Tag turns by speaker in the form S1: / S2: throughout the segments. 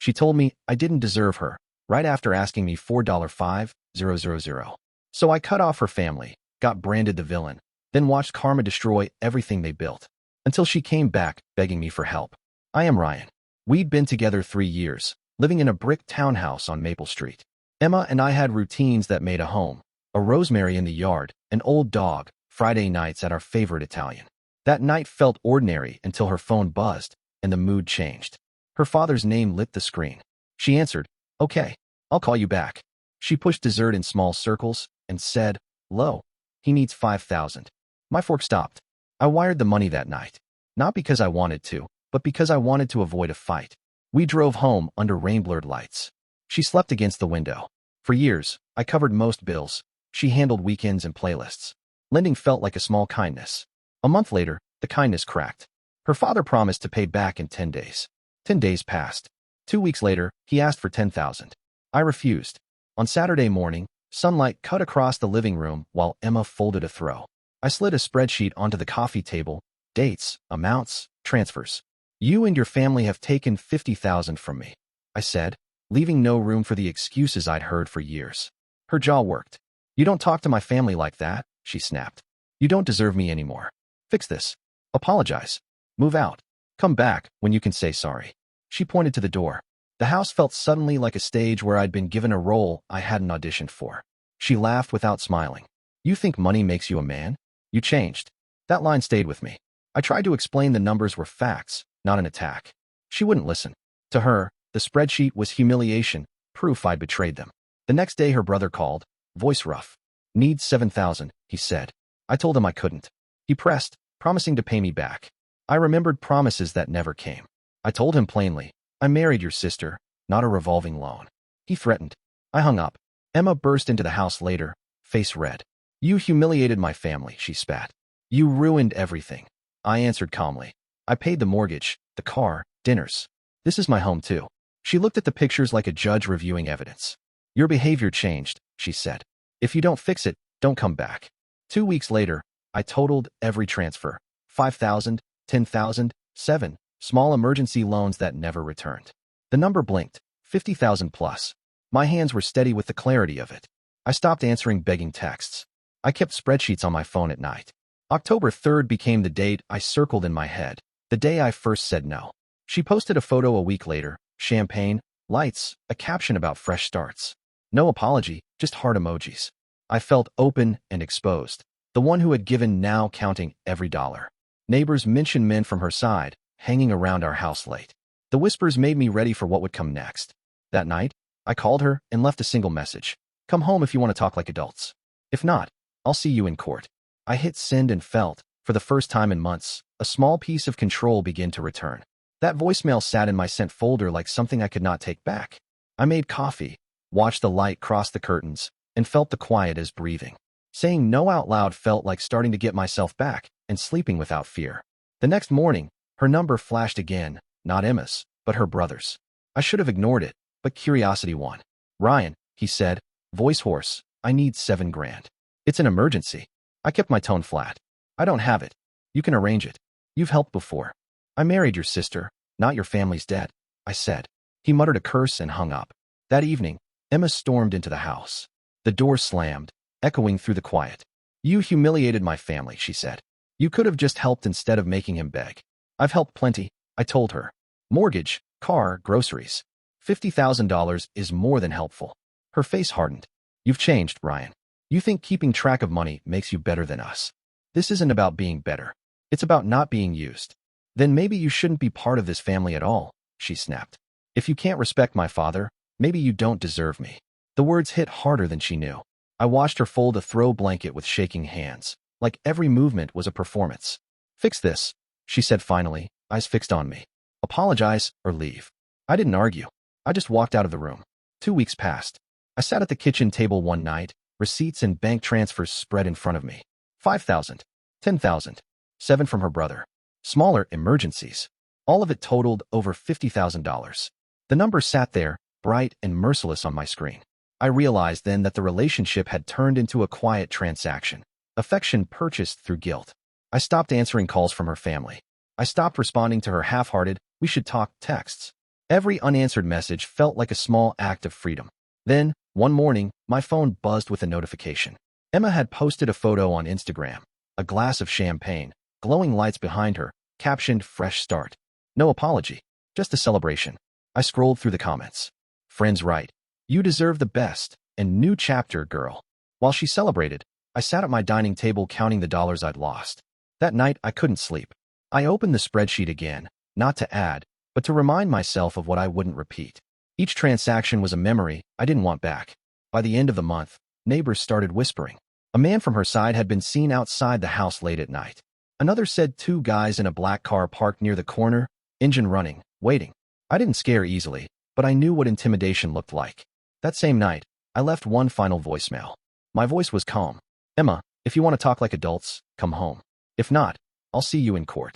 S1: She told me I didn't deserve her, right after asking me $4.5000. So I cut off her family, got branded the villain, then watched karma destroy everything they built. Until she came back, begging me for help. I am Ryan. We'd been together 3 years, living in a brick townhouse on Maple Street. Emma and I had routines that made a home, a rosemary in the yard, an old dog, Friday nights at our favorite Italian. That night felt ordinary until her phone buzzed, and the mood changed. Her father's name lit the screen. She answered, "Okay, I'll call you back." She pushed dessert in small circles and said, "Lo, he needs 5,000. My fork stopped. I wired the money that night. Not because I wanted to, but because I wanted to avoid a fight. We drove home under rain-blurred lights. She slept against the window. For years, I covered most bills. She handled weekends and playlists. Lending felt like a small kindness. A month later, the kindness cracked. Her father promised to pay back in 10 days. 10 days passed. 2 weeks later, he asked for 10,000. I refused. On Saturday morning, sunlight cut across the living room while Emma folded a throw. I slid a spreadsheet onto the coffee table. Dates, amounts, transfers. "You and your family have taken 50,000 from me," I said, leaving no room for the excuses I'd heard for years. Her jaw worked. "You don't talk to my family like that," she snapped. "You don't deserve me anymore. Fix this. Apologize. Move out. Come back when you can say sorry." She pointed to the door. The house felt suddenly like a stage where I'd been given a role I hadn't auditioned for. She laughed without smiling. "You think money makes you a man? You changed." That line stayed with me. I tried to explain the numbers were facts, not an attack. She wouldn't listen. To her, the spreadsheet was humiliation, proof I'd betrayed them. The next day her brother called, voice rough. "Needs 7,000, he said. I told him I couldn't. He pressed, promising to pay me back. I remembered promises that never came. I told him plainly, "I married your sister, not a revolving loan." He threatened. I hung up. Emma burst into the house later, face red. "You humiliated my family," she spat. "You ruined everything." I answered calmly. "I paid the mortgage, the car, dinners. This is my home too." She looked at the pictures like a judge reviewing evidence. "Your behavior changed," she said. "If you don't fix it, don't come back." 2 weeks later, I totaled every transfer. 5,000, 10,000, 7, small emergency loans that never returned. The number blinked, 50,000 plus. My hands were steady with the clarity of it. I stopped answering begging texts. I kept spreadsheets on my phone at night. October 3rd became the date I circled in my head, the day I first said no. She posted a photo a week later, champagne, lights, a caption about fresh starts. No apology, just heart emojis. I felt open and exposed, the one who had given now counting every dollar. Neighbors mentioned men from her side, hanging around our house late. The whispers made me ready for what would come next. That night, I called her and left a single message. "Come home if you want to talk like adults. If not, I'll see you in court." I hit send and felt, for the first time in months, a small piece of control begin to return. That voicemail sat in my sent folder like something I could not take back. I made coffee, watched the light cross the curtains, and felt the quiet as breathing. Saying no out loud felt like starting to get myself back and sleeping without fear. The next morning, her number flashed again, not Emma's, but her brother's. I should have ignored it, but curiosity won. "Ryan," he said, voice hoarse, "I need 7 grand. It's an emergency." I kept my tone flat. "I don't have it. You can arrange it. You've helped before. I married your sister, not your family's debt," I said. He muttered a curse and hung up. That evening, Emma stormed into the house. The door slammed, echoing through the quiet. "You humiliated my family," she said. "You could have just helped instead of making him beg." "I've helped plenty," I told her. "Mortgage, car, groceries. $50,000 is more than helpful." Her face hardened. "You've changed, Ryan. You think keeping track of money makes you better than us. This isn't about being better. It's about not being used." "Then maybe you shouldn't be part of this family at all," she snapped. "If you can't respect my father, maybe you don't deserve me." The words hit harder than she knew. I watched her fold a throw blanket with shaking hands, like every movement was a performance. "Fix this," she said finally, eyes fixed on me. "Apologize or leave." I didn't argue. I just walked out of the room. 2 weeks passed. I sat at the kitchen table one night, receipts and bank transfers spread in front of me. 5,000, 10,000, 7 from her brother. Smaller emergencies. All of it totaled over $50,000. The number sat there, bright and merciless on my screen. I realized then that the relationship had turned into a quiet transaction, affection purchased through guilt. I stopped answering calls from her family. I stopped responding to her half-hearted, "we should talk" texts. Every unanswered message felt like a small act of freedom. Then, one morning, my phone buzzed with a notification. Emma had posted a photo on Instagram, a glass of champagne, glowing lights behind her, captioned "Fresh Start." No apology, just a celebration. I scrolled through the comments. Friends write, "You deserve the best," and "New chapter, girl." While she celebrated, I sat at my dining table counting the dollars I'd lost. That night, I couldn't sleep. I opened the spreadsheet again, not to add, but to remind myself of what I wouldn't repeat. Each transaction was a memory I didn't want back. By the end of the month, neighbors started whispering. A man from her side had been seen outside the house late at night. Another said two guys in a black car parked near the corner, engine running, waiting. I didn't scare easily, but I knew what intimidation looked like. That same night, I left one final voicemail. My voice was calm. "Emma, if you want to talk like adults, come home. If not, I'll see you in court."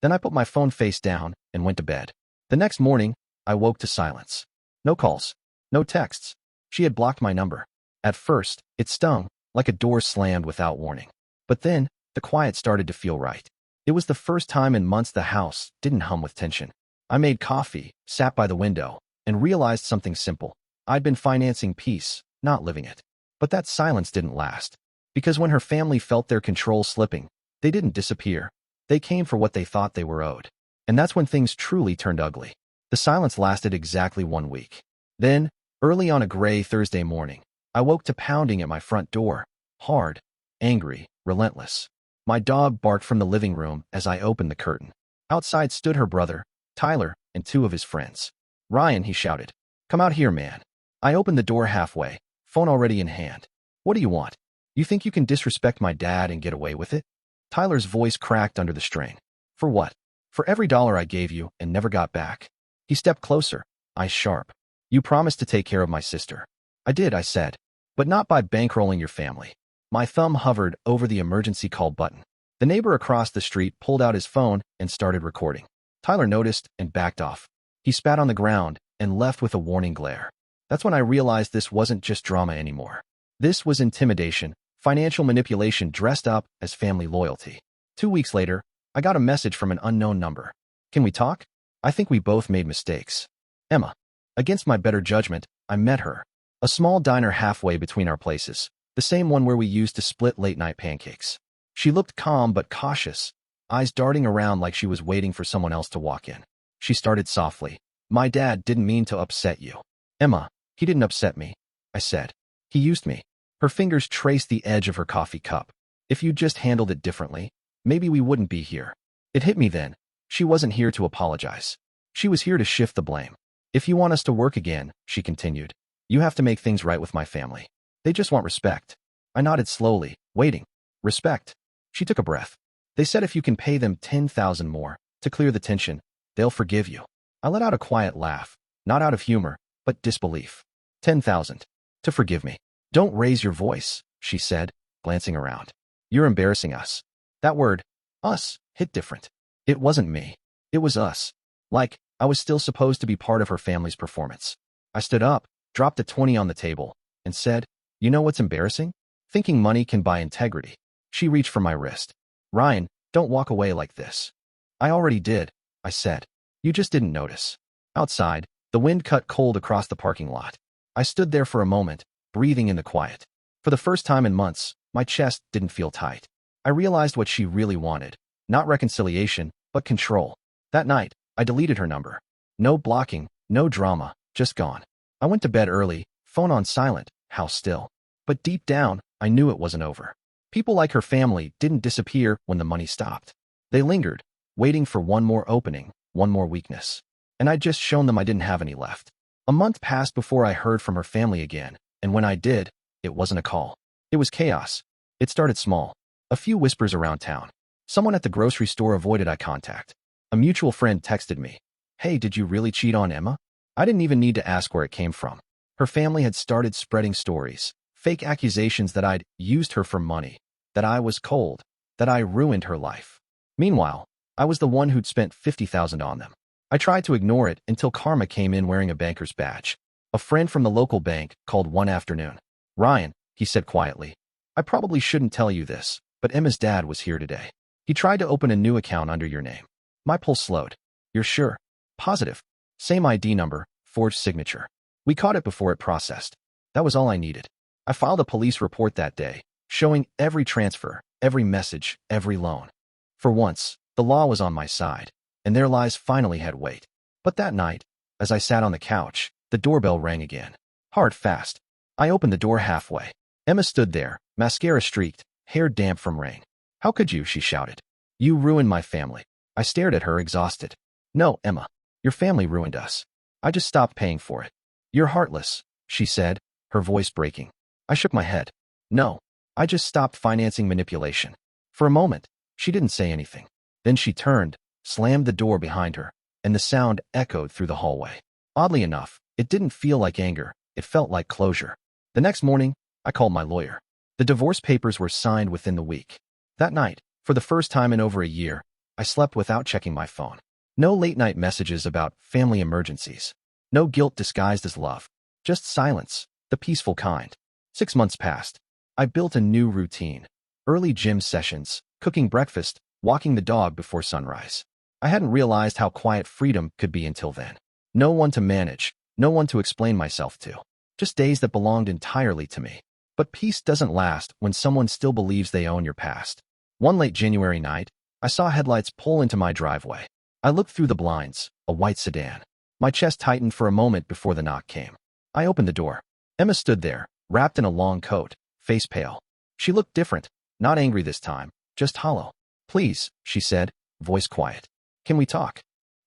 S1: Then I put my phone face down and went to bed. The next morning, I woke to silence. No calls, no texts. She had blocked my number. At first, it stung, like a door slammed without warning. But then, the quiet started to feel right. It was the first time in months the house didn't hum with tension. I made coffee, sat by the window, and realized something simple. I'd been financing peace, not living it. But that silence didn't last. Because when her family felt their control slipping, they didn't disappear. They came for what they thought they were owed. And that's when things truly turned ugly. The silence lasted exactly 1 week. Then, early on a gray Thursday morning, I woke to pounding at my front door. Hard, angry, relentless. My dog barked from the living room as I opened the curtain. Outside stood her brother, Tyler, and 2 of his friends. "Ryan," he shouted. "Come out here, man." I opened the door halfway, phone already in hand. "What do you want? You think you can disrespect my dad and get away with it?" Tyler's voice cracked under the strain. "For what? For every dollar I gave you and never got back." He stepped closer, eyes sharp. "You promised to take care of my sister." "I did," I said. "But not by bankrolling your family." My thumb hovered over the emergency call button. The neighbor across the street pulled out his phone and started recording. Tyler noticed and backed off. He spat on the ground and left with a warning glare. That's when I realized this wasn't just drama anymore. This was intimidation, financial manipulation dressed up as family loyalty. 2 weeks later, I got a message from an unknown number. "Can we talk? I think we both made mistakes." Emma. Against my better judgment, I met her. A small diner halfway between our places, the same one where we used to split late-night pancakes. She looked calm but cautious, eyes darting around like she was waiting for someone else to walk in. She started softly. "My dad didn't mean to upset you." "Emma, he didn't upset me," I said. "He used me." Her fingers traced the edge of her coffee cup. "If you just handled it differently, maybe we wouldn't be here." It hit me then. She wasn't here to apologize. She was here to shift the blame. "If you want us to work again," she continued, "you have to make things right with my family. They just want respect." I nodded slowly, waiting. "Respect?" She took a breath. "They said if you can pay them 10,000 more to clear the tension, they'll forgive you." I let out a quiet laugh, not out of humor, but disbelief. 10,000. To forgive me. "Don't raise your voice," she said, glancing around. "You're embarrassing us." That word, us, hit different. It wasn't me. It was us. Like, I was still supposed to be part of her family's performance. I stood up, dropped a 20 on the table, and said, "You know what's embarrassing? Thinking money can buy integrity." She reached for my wrist. "Ryan, don't walk away like this." "I already did," I said. "You just didn't notice." Outside, the wind cut cold across the parking lot. I stood there for a moment, breathing in the quiet. For the first time in months, my chest didn't feel tight. I realized what she really wanted. Not reconciliation, but control. That night, I deleted her number. No blocking, no drama, just gone. I went to bed early, phone on silent, house still. But deep down, I knew it wasn't over. People like her family didn't disappear when the money stopped. They lingered, waiting for one more opening, one more weakness. And I'd just shown them I didn't have any left. A month passed before I heard from her family again, and when I did, it wasn't a call. It was chaos. It started small. A few whispers around town. Someone at the grocery store avoided eye contact. A mutual friend texted me, "Hey, did you really cheat on Emma?" I didn't even need to ask where it came from. Her family had started spreading stories, fake accusations that I'd used her for money, that I was cold, that I ruined her life. Meanwhile, I was the one who'd spent 50,000 on them. I tried to ignore it until Karma came in wearing a banker's badge. A friend from the local bank called one afternoon. "Ryan," he said quietly, "I probably shouldn't tell you this, but Emma's dad was here today. He tried to open a new account under your name." My pulse slowed. "You're sure?" "Positive." Same ID number, forged signature. We caught it before it processed. That was all I needed. I filed a police report that day, showing every transfer, every message, every loan. For once, the law was on my side, and their lies finally had weight. But that night, as I sat on the couch, the doorbell rang again. Hard fast. I opened the door halfway. Emma stood there, mascara streaked, hair damp from rain. How could you? She shouted. You ruined my family. I stared at her, exhausted. No, Emma. Your family ruined us. I just stopped paying for it. You're heartless, she said, her voice breaking. I shook my head. No. I just stopped financing manipulation. For a moment, she didn't say anything. Then she turned, slammed the door behind her, and the sound echoed through the hallway. Oddly enough, it didn't feel like anger. It felt like closure. The next morning, I called my lawyer. The divorce papers were signed within the week. That night, for the first time in over a year, I slept without checking my phone. No late-night messages about family emergencies. No guilt disguised as love. Just silence, the peaceful kind. 6 months passed. I built a new routine. Early gym sessions, cooking breakfast, walking the dog before sunrise. I hadn't realized how quiet freedom could be until then. No one to manage, no one to explain myself to. Just days that belonged entirely to me. But peace doesn't last when someone still believes they own your past. One late January night, I saw headlights pull into my driveway. I looked through the blinds, a white sedan. My chest tightened for a moment before the knock came. I opened the door. Emma stood there, wrapped in a long coat, face pale. She looked different, not angry this time, just hollow. Please, she said, voice quiet. Can we talk?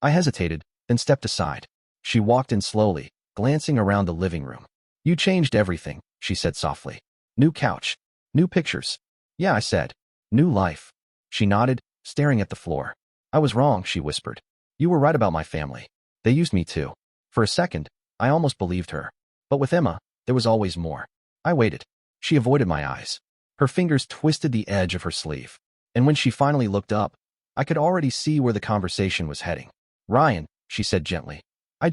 S1: I hesitated, then stepped aside. She walked in slowly, glancing around the living room. You changed everything, she said softly. New couch. New pictures. Yeah, I said. New life. She nodded, staring at the floor. I was wrong, she whispered. You were right about my family. They used me too. For a second, I almost believed her. But with Emma, there was always more. I waited. She avoided my eyes. Her fingers twisted the edge of her sleeve. And when she finally looked up, I could already see where the conversation was heading. Ryan, she said gently. I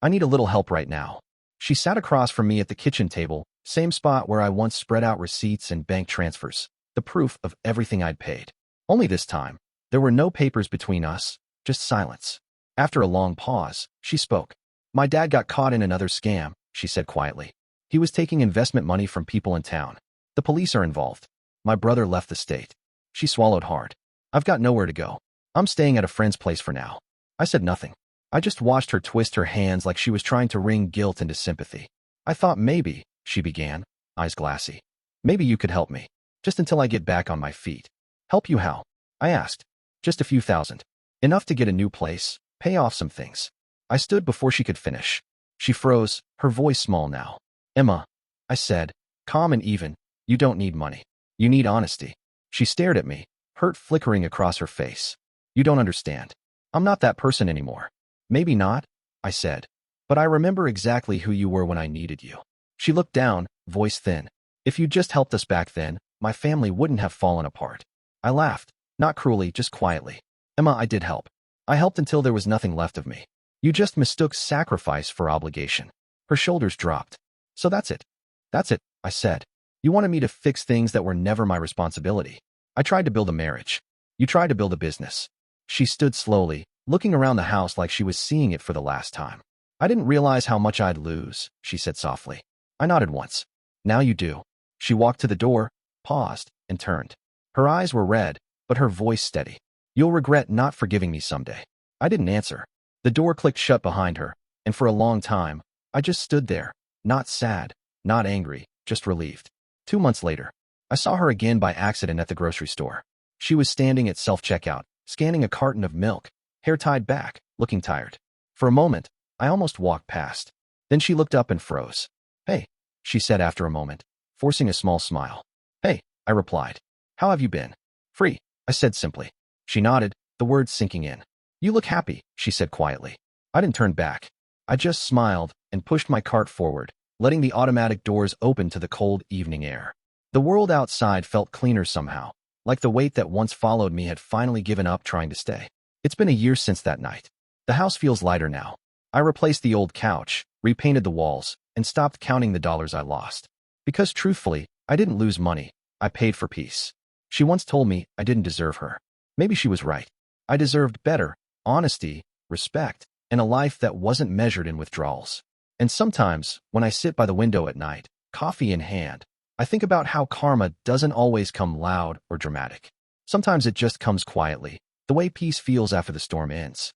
S1: need a little help right now. She sat across from me at the kitchen table, same spot where I once spread out receipts and bank transfers, the proof of everything I'd paid. Only this time, there were no papers between us, just silence. After a long pause, she spoke. My dad got caught in another scam, she said quietly. He was taking investment money from people in town. The police are involved. My brother left the state. She swallowed hard. I've got nowhere to go. I'm staying at a friend's place for now. I said nothing. I just watched her twist her hands like she was trying to wring guilt into sympathy. I thought maybe, she began, eyes glassy. Maybe you could help me. Just until I get back on my feet. Help you how? I asked. Just a few thousand. Enough to get a new place, pay off some things. I stood before she could finish. She froze, her voice small now. Emma, I said, calm and even, you don't need money. You need honesty. She stared at me, hurt flickering across her face. You don't understand. I'm not that person anymore. Maybe not, I said. But I remember exactly who you were when I needed you. She looked down, voice thin. If you just helped us back then, my family wouldn't have fallen apart. I laughed, not cruelly, just quietly. Emma, I did help. I helped until there was nothing left of me. You just mistook sacrifice for obligation. Her shoulders dropped. So that's it. That's it, I said. You wanted me to fix things that were never my responsibility. I tried to build a marriage. You tried to build a business. She stood slowly, looking around the house like she was seeing it for the last time. I didn't realize how much I'd lose, she said softly. I nodded once. Now you do. She walked to the door, paused, and turned. Her eyes were red, but her voice steady. You'll regret not forgiving me someday. I didn't answer. The door clicked shut behind her, and for a long time, I just stood there, not sad, not angry, just relieved. 2 months later, I saw her again by accident at the grocery store. She was standing at self-checkout, scanning a carton of milk, hair tied back, looking tired. For a moment, I almost walked past. Then she looked up and froze. Hey, she said after a moment, forcing a small smile. Hey, I replied. How have you been? Free, I said simply. She nodded, the words sinking in. You look happy, she said quietly. I didn't turn back. I just smiled and pushed my cart forward, letting the automatic doors open to the cold evening air. The world outside felt cleaner somehow, like the weight that once followed me had finally given up trying to stay. It's been a year since that night. The house feels lighter now. I replaced the old couch, repainted the walls, and stopped counting the dollars I lost. Because truthfully, I didn't lose money. I paid for peace. She once told me I didn't deserve her. Maybe she was right. I deserved better, honesty, respect. and a life that wasn't measured in withdrawals. And sometimes, when I sit by the window at night, coffee in hand, I think about how karma doesn't always come loud or dramatic. Sometimes it just comes quietly, the way peace feels after the storm ends.